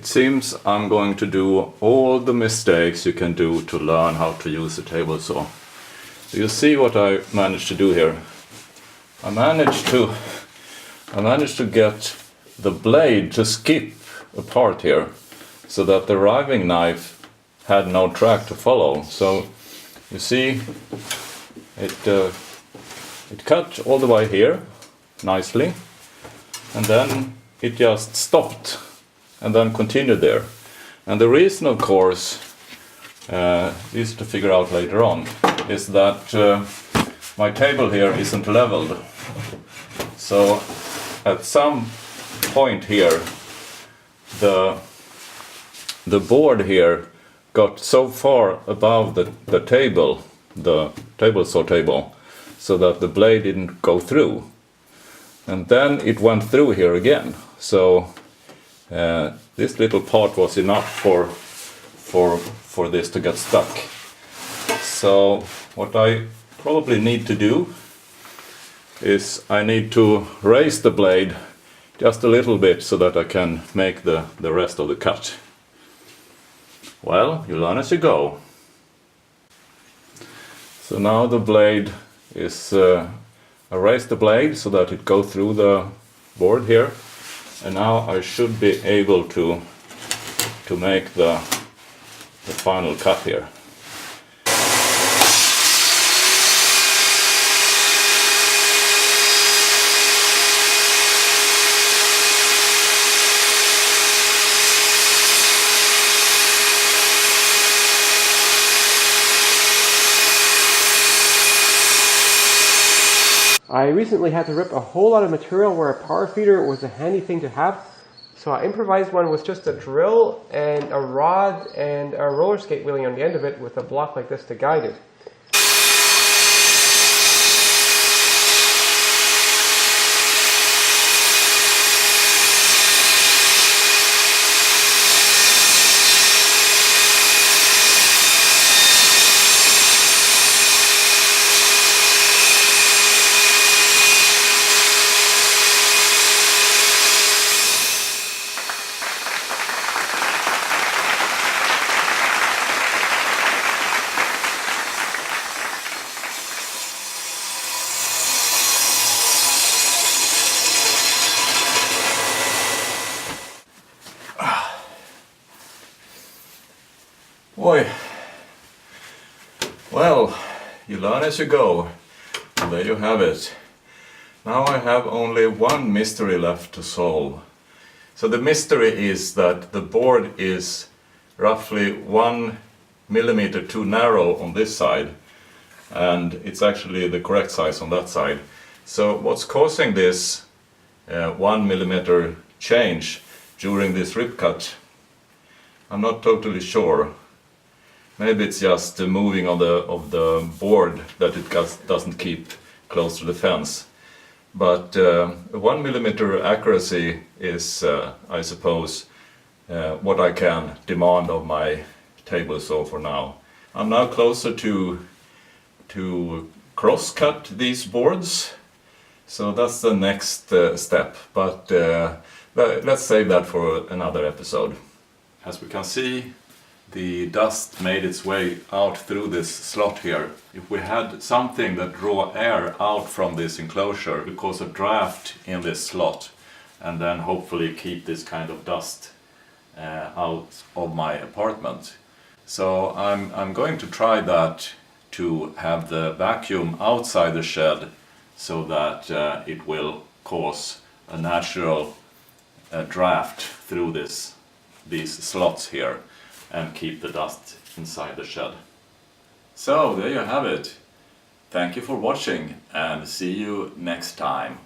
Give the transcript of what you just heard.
It seems I'm going to do all the mistakes you can do to learn how to use a table saw. So you see what I managed to do here. I managed to get the blade to skip a part here, so that the riving knife had no track to follow. So you see, it cut all the way here nicely, and then it just stopped and then continued there. And the reason, of course, is to figure out later on, is that my table here isn't leveled. So at some point here, the board here got so far above the table saw table, so that the blade didn't go through. And then it went through here again. So this little part was enough for this to get stuck. So what I probably need to do is I need to raise the blade just a little bit so that I can make the rest of the cut. Well, you learn as you go. So now the blade is, I raised the blade so that it goes through the board here, and now I should be able to make the final cut here. I recently had to rip a whole lot of material where a power feeder was a handy thing to have. So I improvised one with just a drill and a rod and a roller skate wheeling on the end of it with a block like this to guide it. Boy, well, you learn as you go, and there you have it. Now I have only one mystery left to solve. So the mystery is that the board is roughly 1 millimeter too narrow on this side, and it's actually the correct size on that side. So what's causing this 1 millimeter change during this rip cut? I'm not totally sure. Maybe it's just the moving of the board that it doesn't keep close to the fence. But 1 millimeter accuracy is, I suppose, what I can demand of my table saw for now. I'm now closer to cross-cut these boards, so that's the next step. But let's save that for another episode. As we can see, the dust made its way out through this slot here. If we had something that draw air out from this enclosure, it would cause a draft in this slot, and then hopefully keep this kind of dust out of my apartment. So I'm going to try that, to have the vacuum outside the shed, so that it will cause a natural draft through these slots here, and keep the dust inside the shed. So there you have it. Thank you for watching, and see you next time.